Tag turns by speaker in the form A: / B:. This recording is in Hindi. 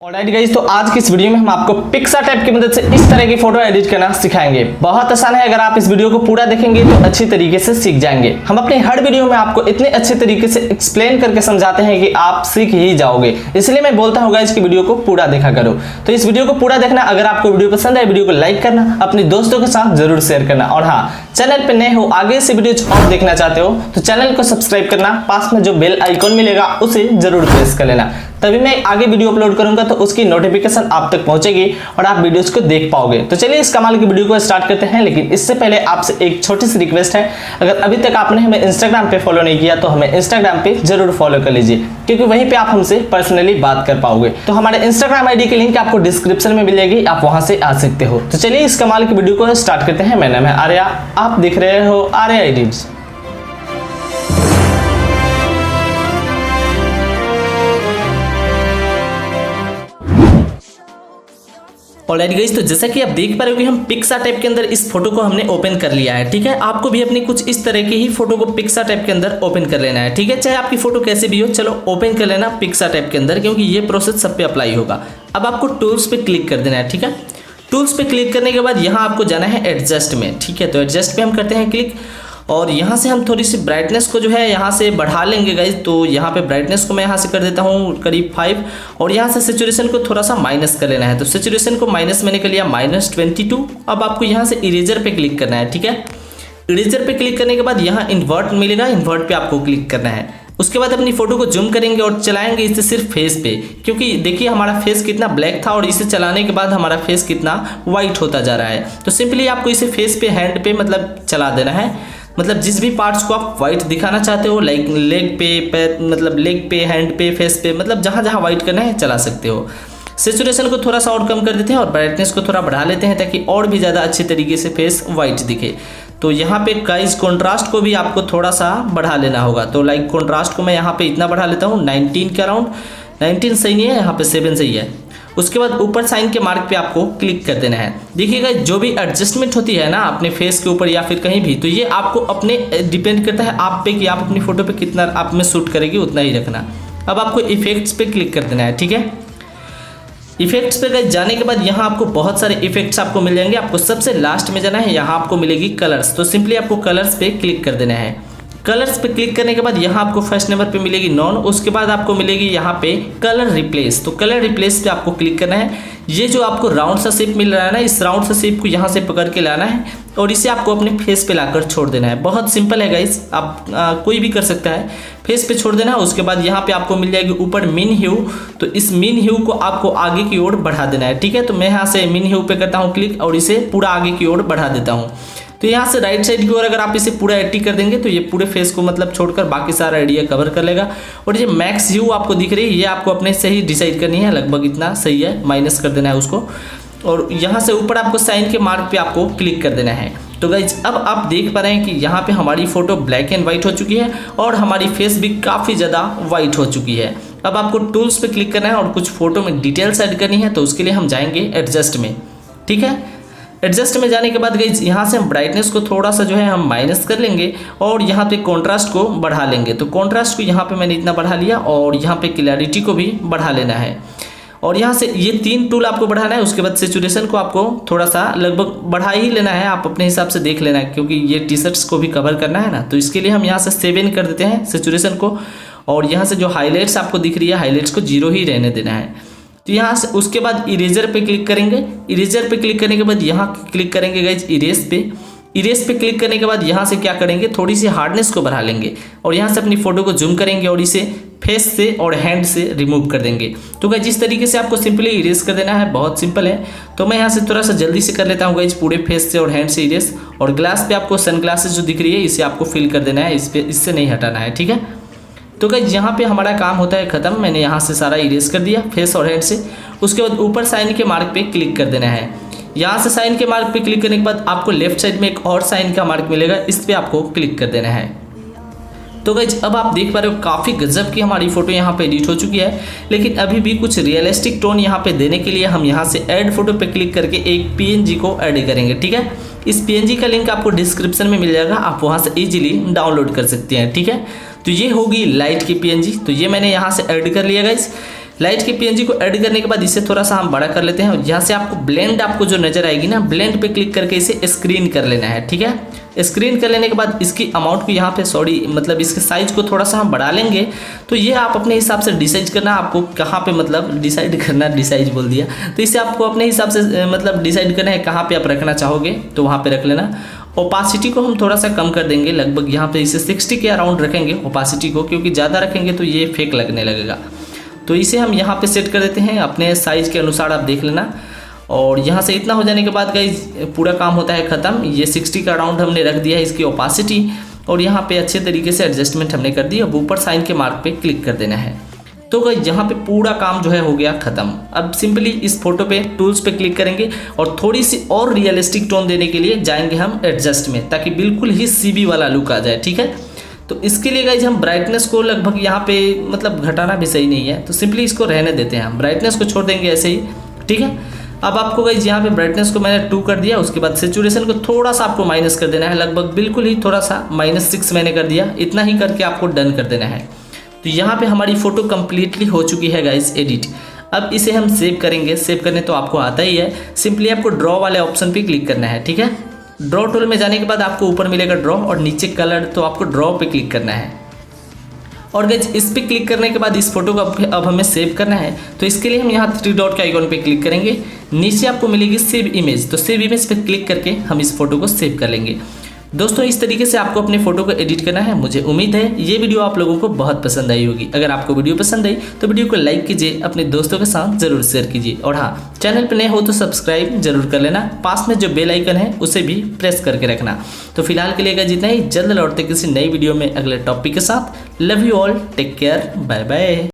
A: ऑलराइट गाइस, तो आज की इस वीडियो में हम आपको पिक्सार्ट ऐप की मदद से इस तरह की फोटो एडिट करना सिखाएंगे। बहुत आसान है, अगर आप इस वीडियो को पूरा देखेंगे तो अच्छी तरीके से सीख जाएंगे। हम अपने हर वीडियो में आपको इतने अच्छे तरीके से एक्सप्लेन करके समझाते हैं कि आप सीख ही जाओगे, इसलिए मैं बोलता हूँ गाइस कि वीडियो को पूरा देखा करो। तो इस वीडियो को पूरा देखना। अगर आपको वीडियो पसंद है, वीडियो को लाइक करना, अपने दोस्तों के साथ जरूर शेयर करना, और हाँ, चैनल पे नए हो, आगे से वीडियो और देखना चाहते हो तो चैनल को सब्सक्राइब करना, पास में जो बेल आइकॉन मिलेगा उसे जरूर प्रेस कर लेना, तभी मैं आगे वीडियो अपलोड करूंगा तो उसकी नोटिफिकेशन आप तक पहुंचेगी और आप वीडियोस को देख पाओगे। तो चलिए इस कमाल की वीडियो को स्टार्ट करते हैं। लेकिन इससे पहले आपसे एक छोटी सी रिक्वेस्ट है, अगर अभी तक आपने हमें इंस्टाग्राम पे फॉलो नहीं किया तो हमें इंस्टाग्राम पे जरूर फॉलो कर लीजिए, क्योंकि वहीं पे आप हमसे पर्सनली बात कर पाओगे। तो हमारे इंस्टाग्राम आईडी की लिंक आपको डिस्क्रिप्शन में मिलेगी, आप वहां से आ सकते हो। तो चलिए इस कमाल की वीडियो को स्टार्ट करते हैं। मेरा नाम है आर्या, आप देख रहे हो आर्या एडिट्स। ऑलराइट गाइस, तो जैसा कि आप देख पा रहे हो कि हम पिक्सार्ट ऐप के अंदर इस फोटो को हमने ओपन कर लिया है। ठीक है, आपको भी अपनी कुछ इस तरह की ही फोटो को पिक्सार्ट ऐप के अंदर ओपन कर लेना है। ठीक है, चाहे आपकी फोटो कैसे भी हो, चलो ओपन कर लेना पिक्सार्ट ऐप के अंदर, क्योंकि ये प्रोसेस सब पे अप्लाई होगा। अब आपको टूल्स पे क्लिक कर देना है। ठीक है, टूल्स पे क्लिक करने के बाद यहाँ आपको जाना है एडजस्ट में। ठीक है, तो एडजस्ट पे हम करते हैं क्लिक, और यहाँ से हम थोड़ी सी ब्राइटनेस को जो है यहाँ से बढ़ा लेंगे गाइज। तो यहाँ पे ब्राइटनेस को मैं यहाँ से कर देता हूँ करीब 5, और यहाँ से सैचुरेशन को थोड़ा सा माइनस कर लेना है। तो सैचुरेशन को माइनस मैंने कर लिया -22। अब आपको यहाँ से इरेजर पे क्लिक करना है। ठीक है, इरेजर पे क्लिक करने के बाद यहाँ इन्वर्ट मिलेगा, इन्वर्ट पे आपको क्लिक करना है। उसके बाद अपनी फोटो को जूम करेंगे और चलाएंगे इसे सिर्फ फेस पे, क्योंकि देखिए हमारा फेस कितना ब्लैक था और इसे चलाने के बाद हमारा फेस कितना वाइट होता जा रहा है। तो सिंपली आपको इसे फेस पे, हैंड पे मतलब चला देना है। मतलब जिस भी पार्ट्स को आप वाइट दिखाना चाहते हो, लाइक लेग पे, पैर, मतलब लेग पे, हैंड पे, फेस पे, मतलब जहाँ जहाँ वाइट करना है चला सकते हो। सैचुरेशन को थोड़ा सा और कम कर देते हैं और ब्राइटनेस को थोड़ा बढ़ा लेते हैं, ताकि और भी ज़्यादा अच्छे तरीके से फेस वाइट दिखे। तो यहाँ पे गाइस कंट्रास्ट को भी आपको थोड़ा सा बढ़ा लेना होगा। तो लाइक कंट्रास्ट को मैं यहाँ पे इतना बढ़ा लेता हूँ 19 के अराउंड। 19 सही नहीं है, यहाँ पे 7 सही है। उसके बाद ऊपर साइन के मार्क पे आपको क्लिक कर देना है। देखिएगा जो भी एडजस्टमेंट होती है ना अपने फेस के ऊपर या फिर कहीं भी, तो ये आपको अपने डिपेंड करता है आप पे कि आप अपनी फोटो पे कितना आप में शूट करेगी, उतना ही रखना। अब आपको इफेक्ट्स पे क्लिक कर देना है। ठीक है, इफेक्ट्स पे जाने के बाद यहाँ आपको बहुत सारे इफेक्ट्स आपको मिल जाएंगे। आपको सबसे लास्ट में जाना है, यहाँ आपको मिलेगी कलर्स। तो सिंपली आपको कलर्स पे क्लिक कर देना है। कलर्स पे क्लिक करने के बाद यहाँ आपको फर्स्ट नंबर पे मिलेगी नॉन, उसके बाद आपको मिलेगी यहाँ पे कलर रिप्लेस। तो कलर रिप्लेस पे आपको क्लिक करना है। ये जो आपको राउंड सा शेप मिल रहा है ना, इस राउंड सा शेप को यहाँ से पकड़ के लाना है और इसे आपको अपने फेस पे लाकर छोड़ देना है। बहुत सिंपल है गाइस, आप कोई भी कर सकता है। फेस पे छोड़ देना है। उसके बाद यहाँ पे आपको मिल जाएगी ऊपर मिन ह्यू, तो इस मिन ह्यू को आपको आगे की ओर बढ़ा देना है। ठीक है, तो मैं यहाँ से मिन ह्यू पे करता हूँ क्लिक और इसे पूरा आगे की ओर बढ़ा देता हूँ। तो यहाँ से राइट साइड की ओर अगर आप इसे पूरा 80 कर देंगे तो ये पूरे फेस को मतलब छोड़कर बाकी सारा एरिया कवर कर लेगा। और ये मैक्स ह्यू आपको दिख रही है, ये आपको अपने से ही डिसाइड करनी है, लगभग इतना सही है, माइनस कर देना है उसको। और यहाँ से ऊपर आपको साइन के मार्क पे आपको क्लिक कर देना है। तो गाइज अब आप देख पा रहे हैं कि यहाँ पे हमारी फोटो ब्लैक एंड वाइट हो चुकी है और हमारी फेस भी काफ़ी ज़्यादा वाइट हो चुकी है। अब आपको टूल्स पे क्लिक करना है और कुछ फोटो में डिटेल्स ऐड करनी है, तो उसके लिए हम जाएंगे एडजस्ट में। ठीक है, एडजस्ट में जाने के बाद गाइस यहाँ से हम ब्राइटनेस को थोड़ा सा जो है हम माइनस कर लेंगे और यहाँ पे कॉन्ट्रास्ट को बढ़ा लेंगे। तो कॉन्ट्रास्ट को यहाँ पे मैंने इतना बढ़ा लिया और यहाँ पे क्लैरिटी को भी बढ़ा लेना है। और यहाँ से ये 3 टूल आपको बढ़ाना है। उसके बाद सैचुरेशन को आपको थोड़ा सा लगभग बढ़ा ही लेना है, आप अपने हिसाब से देख लेना है, क्योंकि ये टी शर्ट्स को भी कवर करना है ना। तो इसके लिए हम यहाँ से 7 कर देते हैं सैचुरेशन को, और यहाँ से जो हाईलाइट्स आपको दिख रही है, हाईलाइट्स को 0 ही रहने देना है। तो यहाँ से उसके बाद इरेजर पे क्लिक करेंगे। इरेजर पे क्लिक करने के बाद यहाँ क्लिक करेंगे गाइज इरेज पे। इरेज पे क्लिक करने के बाद यहाँ से क्या करेंगे, थोड़ी सी हार्डनेस को बढ़ा लेंगे और यहाँ से अपनी फोटो को जूम करेंगे और इसे फेस से और हैंड से रिमूव कर देंगे। तो गाइज इस तरीके से आपको सिंपली इरेज कर देना है, बहुत सिंपल है। तो मैं यहाँ से थोड़ा सा जल्दी से कर लेता हूँ गाइज, पूरे फेस से और हैंड से इरेज। और ग्लास पे आपको सन ग्लासेस जो दिख रही है इसे आपको फिल कर देना है, इससे नहीं हटाना है। ठीक है, तो गाइस यहाँ पे हमारा काम होता है खत्म। मैंने यहाँ से सारा इरेज कर दिया फेस और हैंड से। उसके बाद ऊपर साइन के मार्क पे क्लिक कर देना है। यहाँ से साइन के मार्क पे क्लिक करने के बाद आपको लेफ्ट साइड में एक और साइन का मार्क मिलेगा, इस पे आपको क्लिक कर देना है। तो गाइस अब आप देख पा रहे हो काफ़ी गजब की हमारी फोटो यहाँ पे एडिट हो चुकी है। लेकिन अभी भी कुछ रियलिस्टिक टोन यहाँ पे देने के लिए हम यहाँ से ऐड फोटो पे क्लिक करके एक PNG को ऐड करेंगे। ठीक है, इस PNG का लिंक आपको डिस्क्रिप्शन में मिल जाएगा, आप वहाँ से इजीली डाउनलोड कर सकते हैं। ठीक है, तो ये होगी लाइट की PNG। तो ये मैंने यहाँ से ऐड कर लिया गाइस। लाइट के पीएनजी को ऐड करने के बाद इसे थोड़ा सा हम बड़ा कर लेते हैं और यहाँ से आपको ब्लेंड आपको जो नजर आएगी ना, ब्लेंड पे क्लिक करके इसे स्क्रीन कर लेना है। ठीक है, स्क्रीन कर लेने के बाद इसकी अमाउंट को यहाँ पे मतलब इसके साइज को थोड़ा सा हम बढ़ा लेंगे। तो ये आप अपने हिसाब से डिसाइड करना, आपको कहाँ पे मतलब डिसाइड करना, डिसाइड बोल दिया, तो इसे आपको अपने हिसाब से मतलब डिसाइड करना है कहाँ पे आप रखना चाहोगे तो वहाँ पे रख लेना। ओपासिटी को हम थोड़ा सा कम कर देंगे, लगभग यहाँ पे इसे 60 के अराउंड रखेंगे ओपासिटी को, क्योंकि ज़्यादा रखेंगे तो ये फेक लगने लगेगा। तो इसे हम यहाँ पे सेट कर देते हैं, अपने साइज़ के अनुसार आप देख लेना। और यहाँ से इतना हो जाने के बाद गाइस पूरा काम होता है ख़त्म। ये 60 का अराउंड हमने रख दिया है इसकी ओपासिटी, और यहाँ पे अच्छे तरीके से एडजस्टमेंट हमने कर दी। अब ऊपर साइन के मार्क पे क्लिक कर देना है। तो गाइस यहाँ पे पूरा काम जो है हो गया ख़त्म। अब सिंपली इस फोटो पे टूल्स पे क्लिक करेंगे और थोड़ी सी और रियलिस्टिक टोन देने के लिए जाएंगे हम एडजस्ट में, ताकि बिल्कुल ही सीबी वाला लुक आ जाए। ठीक है, तो इसके लिए गाइस हम ब्राइटनेस को लगभग यहाँ पे मतलब घटाना भी सही नहीं है, तो सिंपली इसको रहने देते हैं, हम ब्राइटनेस को छोड़ देंगे ऐसे ही। ठीक है, अब आपको गाइस यहाँ पे ब्राइटनेस को मैंने 2 कर दिया, उसके बाद सैचुरेशन को थोड़ा सा आपको माइनस कर देना है, लगभग बिल्कुल ही थोड़ा सा -6 मैंने कर दिया। इतना ही करके आपको डन कर देना है। तो यहाँ पे हमारी फ़ोटो कम्प्लीटली हो चुकी है गाइस एडिट। अब इसे हम सेव करेंगे। सेव करने तो आपको आता ही है, सिंपली आपको ड्रॉ वाले ऑप्शन पे क्लिक करना है। ठीक है, ड्रॉ टूल में जाने के बाद आपको ऊपर मिलेगा ड्रॉ और नीचे कलर, तो आपको ड्रॉ पे क्लिक करना है। और गाइस इस पे क्लिक करने के बाद इस फोटो को अब हमें सेव करना है। तो इसके लिए हम यहाँ 3 डॉट के आइकॉन पे क्लिक करेंगे, नीचे आपको मिलेगी सेव इमेज, तो सेव इमेज पे क्लिक करके हम इस फोटो को सेव कर लेंगे। दोस्तों इस तरीके से आपको अपने फोटो को एडिट करना है। मुझे उम्मीद है ये वीडियो आप लोगों को बहुत पसंद आई होगी। अगर आपको वीडियो पसंद आई तो वीडियो को लाइक कीजिए, अपने दोस्तों के साथ जरूर शेयर कीजिए, और हाँ, चैनल पर नए हो तो सब्सक्राइब जरूर कर लेना। पास में जो बेल आइकन है उसे भी प्रेस करके रखना। तो फिलहाल के लिए जितना ही, जल्द लौटते किसी नई वीडियो में अगले टॉपिक के साथ। Love you all, take care, bye bye.